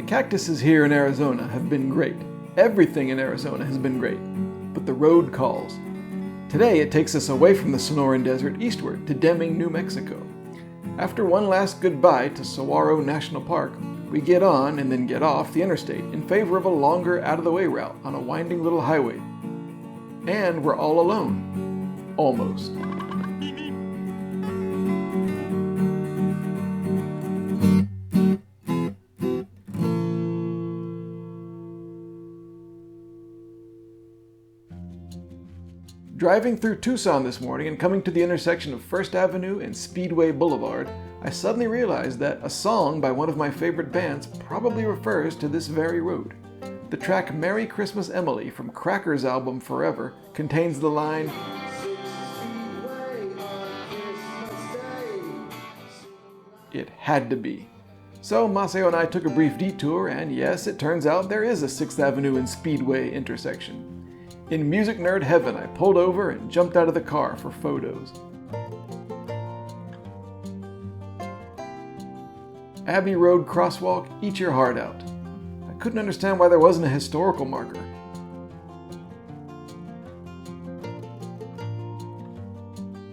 The cactuses here in Arizona have been great. Everything in Arizona has been great. But the road calls. Today it takes us away from the Sonoran Desert eastward to Deming, New Mexico. After one last goodbye to Saguaro National Park, we get on and then get off the interstate in favor of a longer out-of-the-way route on a winding little highway. And we're all alone. Almost. Driving through Tucson this morning and coming to the intersection of First Avenue and Speedway Boulevard, I suddenly realized that a song by one of my favorite bands probably refers to this very road. The track Merry Christmas Emily from Crackers' album Forever contains the line, "It had to be." So Maceo and I took a brief detour, and yes, it turns out there is a 6th Avenue and Speedway intersection. In music nerd heaven, I pulled over and jumped out of the car for photos. Abbey Road crosswalk, eat your heart out. I couldn't understand why there wasn't a historical marker.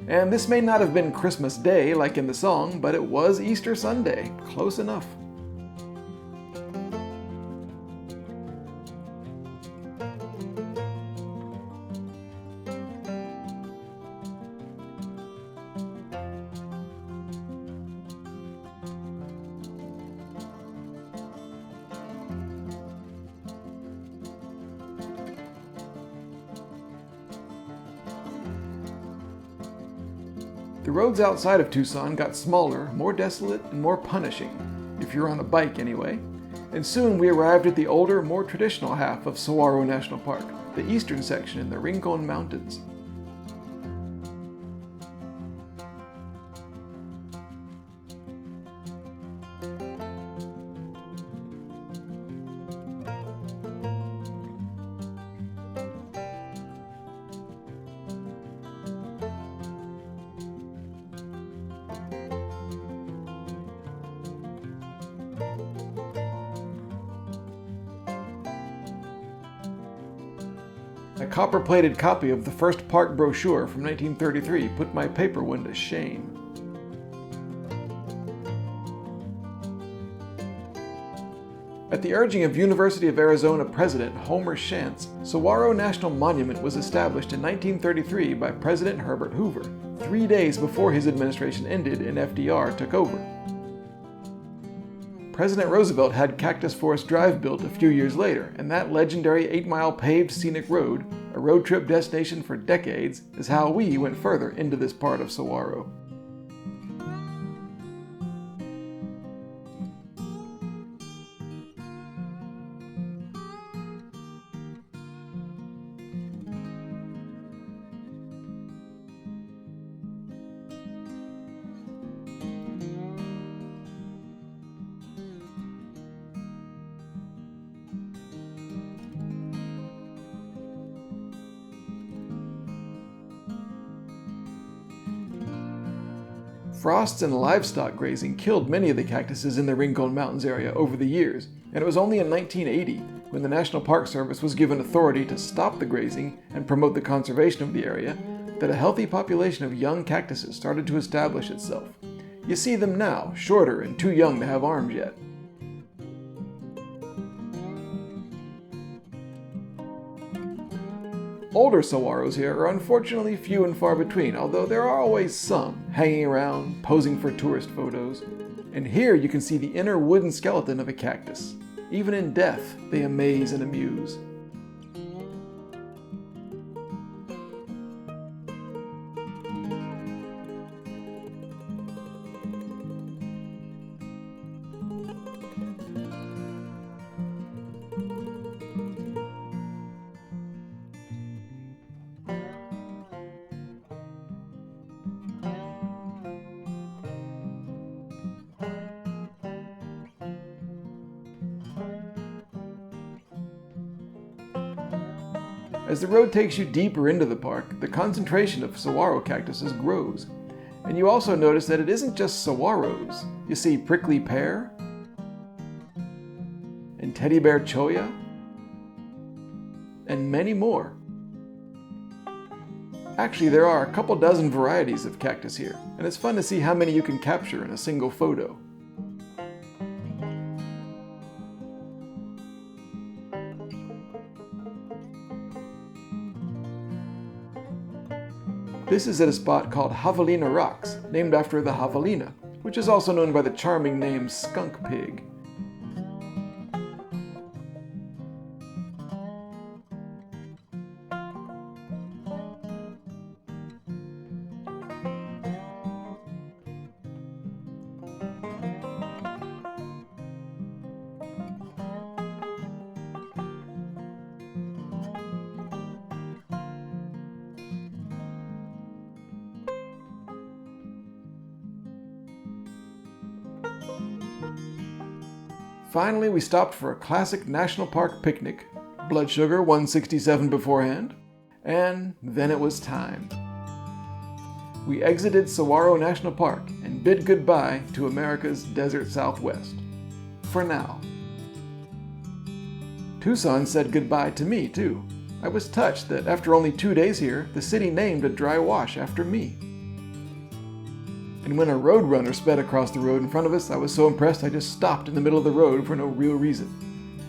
And this may not have been Christmas Day like in the song, but it was Easter Sunday. Close enough. The roads outside of Tucson got smaller, more desolate, and more punishing, if you're on a bike anyway, and soon we arrived at the older, more traditional half of Saguaro National Park, the eastern section in the Rincon Mountains. A copper-plated copy of the first park brochure from 1933 put my paper one to shame. At the urging of University of Arizona President Homer Shantz, Saguaro National Monument was established in 1933 by President Herbert Hoover, 3 days before his administration ended and FDR took over. President Roosevelt had Cactus Forest Drive built a few years later, and that legendary 8-mile paved scenic road, a road trip destination for decades, is how we went further into this part of Saguaro. Frosts and livestock grazing killed many of the cactuses in the Rincon Mountains area over the years, and it was only in 1980, when the National Park Service was given authority to stop the grazing and promote the conservation of the area, that a healthy population of young cactuses started to establish itself. You see them now, shorter and too young to have arms yet. Older saguaros here are unfortunately few and far between, although there are always some hanging around, posing for tourist photos. And here you can see the inner wooden skeleton of a cactus. Even in death, they amaze and amuse. As the road takes you deeper into the park, the concentration of saguaro cactuses grows. And you also notice that it isn't just saguaros. You see prickly pear, and teddy bear cholla, and many more. Actually, there are a couple dozen varieties of cactus here, and it's fun to see how many you can capture in a single photo. This is at a spot called Javelina Rocks, named after the javelina, which is also known by the charming name skunk pig. Finally, we stopped for a classic national park picnic, blood sugar 167 beforehand, and then it was time. We exited Saguaro National Park and bid goodbye to America's desert Southwest. For now. Tucson said goodbye to me, too. I was touched that after only 2 days here, the city named a dry wash after me. And when a road runner sped across the road in front of us, I was so impressed I just stopped in the middle of the road for no real reason.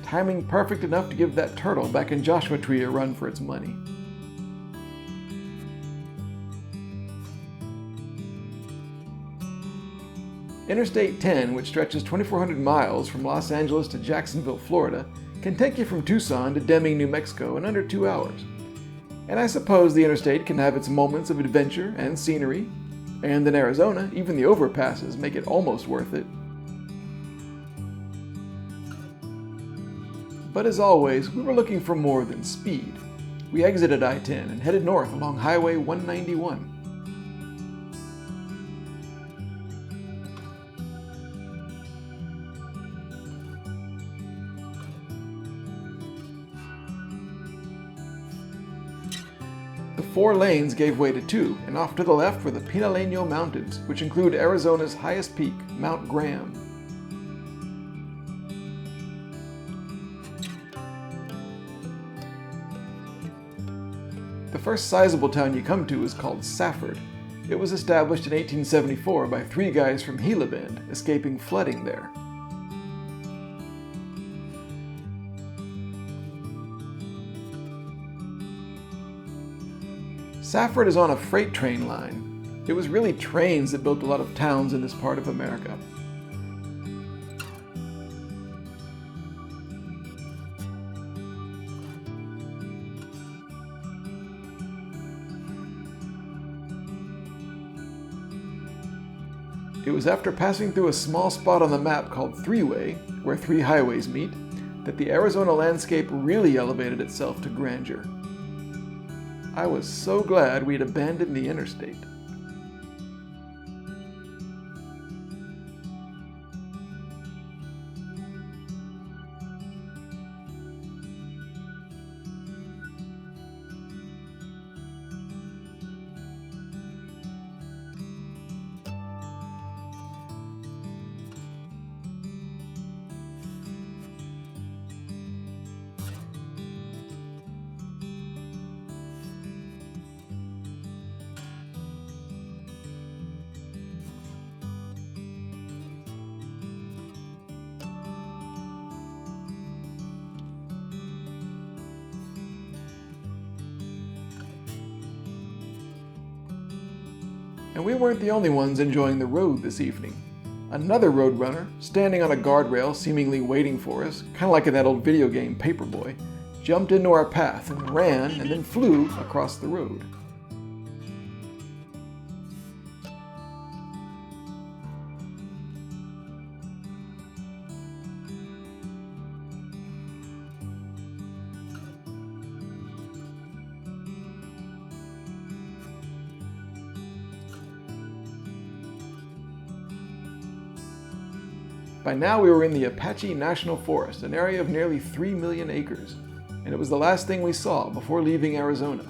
Timing perfect enough to give that turtle back in Joshua Tree a run for its money. Interstate 10, which stretches 2,400 miles from Los Angeles to Jacksonville, Florida, can take you from Tucson to Deming, New Mexico in under 2 hours. And I suppose the interstate can have its moments of adventure and scenery, and in Arizona, even the overpasses make it almost worth it. But as always, we were looking for more than speed. We exited I-10 and headed north along Highway 191. The 4 lanes gave way to 2, and off to the left were the Pinaleño Mountains, which include Arizona's highest peak, Mount Graham. The first sizable town you come to is called Safford. It was established in 1874 by 3 guys from Gila Bend, escaping flooding there. Safford is on a freight train line. It was really trains that built a lot of towns in this part of America. It was after passing through a small spot on the map called Three-Way, where 3 highways meet, that the Arizona landscape really elevated itself to grandeur. I was so glad we'd abandoned the interstate. And we weren't the only ones enjoying the road this evening. Another road runner, standing on a guardrail seemingly waiting for us, kind of like in that old video game Paperboy, jumped into our path and ran and then flew across the road. By now we were in the Apache National Forest, an area of nearly 3 million acres, and it was the last thing we saw before leaving Arizona.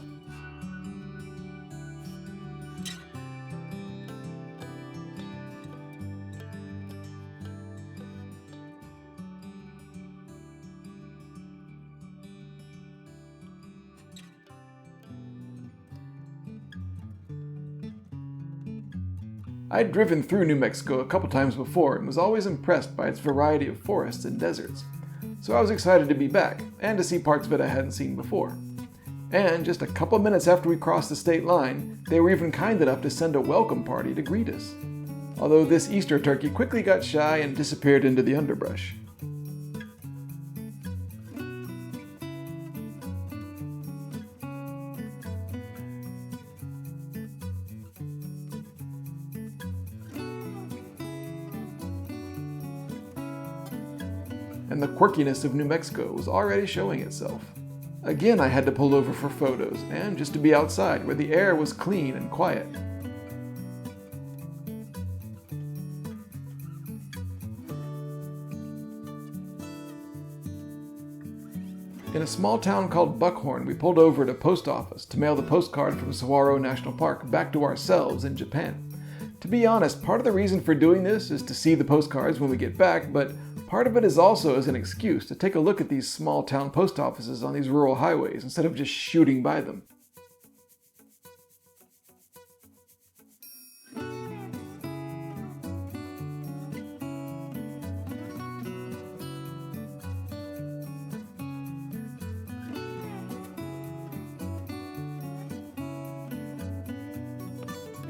I'd driven through New Mexico a couple times before and was always impressed by its variety of forests and deserts. So I was excited to be back and to see parts of it I hadn't seen before. And just a couple minutes after we crossed the state line, they were even kind enough to send a welcome party to greet us. Although this Easter turkey quickly got shy and disappeared into the underbrush. And the quirkiness of New Mexico was already showing itself. Again, I had to pull over for photos and just to be outside where the air was clean and quiet. In a small town called Buckhorn, we pulled over at a post office to mail the postcard from Saguaro National Park back to ourselves in Japan. To be honest, part of the reason for doing this is to see the postcards when we get back, but part of it is also as an excuse to take a look at these small town post offices on these rural highways instead of just shooting by them.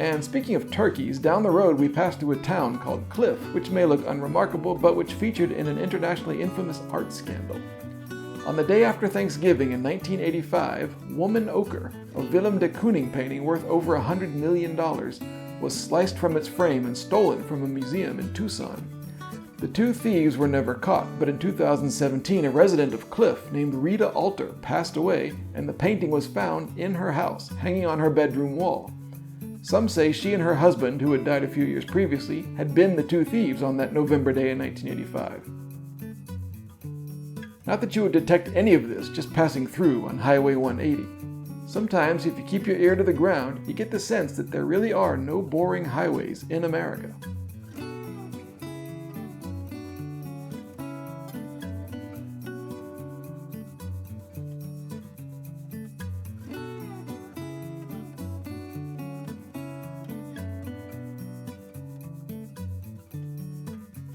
And speaking of turkeys, down the road we passed through a town called Cliff, which may look unremarkable, but which featured in an internationally infamous art scandal. On the day after Thanksgiving in 1985, Woman Ochre, a Willem de Kooning painting worth over $100 million, was sliced from its frame and stolen from a museum in Tucson. The two thieves were never caught, but in 2017 a resident of Cliff named Rita Alter passed away, and the painting was found in her house, hanging on her bedroom wall. Some say she and her husband, who had died a few years previously, had been the two thieves on that November day in 1985. Not that you would detect any of this just passing through on Highway 180. Sometimes, if you keep your ear to the ground, you get the sense that there really are no boring highways in America.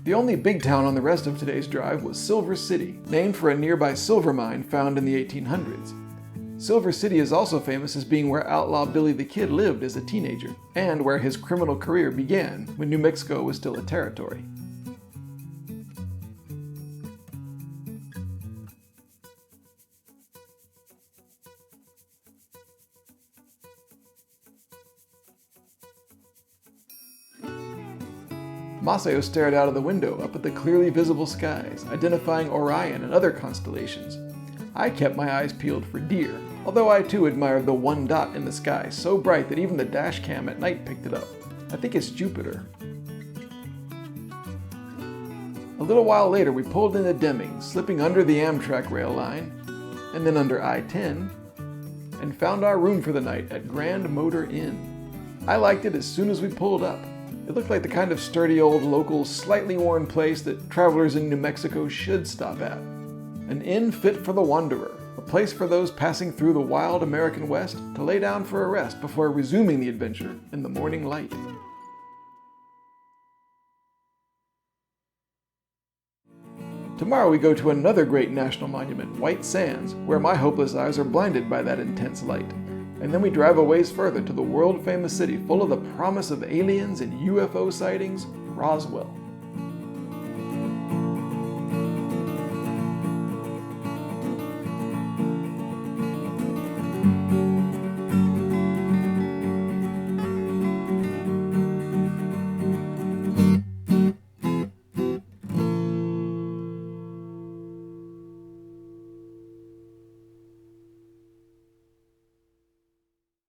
The only big town on the rest of today's drive was Silver City, named for a nearby silver mine found in the 1800s. Silver City is also famous as being where outlaw Billy the Kid lived as a teenager, and where his criminal career began when New Mexico was still a territory. Maceo stared out of the window up at the clearly visible skies, identifying Orion and other constellations. I kept my eyes peeled for deer, although I too admired the one dot in the sky so bright that even the dash cam at night picked it up. I think it's Jupiter. A little while later we pulled into Deming, slipping under the Amtrak rail line, and then under I-10, and found our room for the night at Grand Motor Inn. I liked it as soon as we pulled up. It looked like the kind of sturdy old local, slightly worn place that travelers in New Mexico should stop at. An inn fit for the wanderer, a place for those passing through the wild American West to lay down for a rest before resuming the adventure in the morning light. Tomorrow we go to another great national monument, White Sands, where my hopeless eyes are blinded by that intense light. And then we drive a ways further to the world-famous city full of the promise of aliens and UFO sightings, Roswell.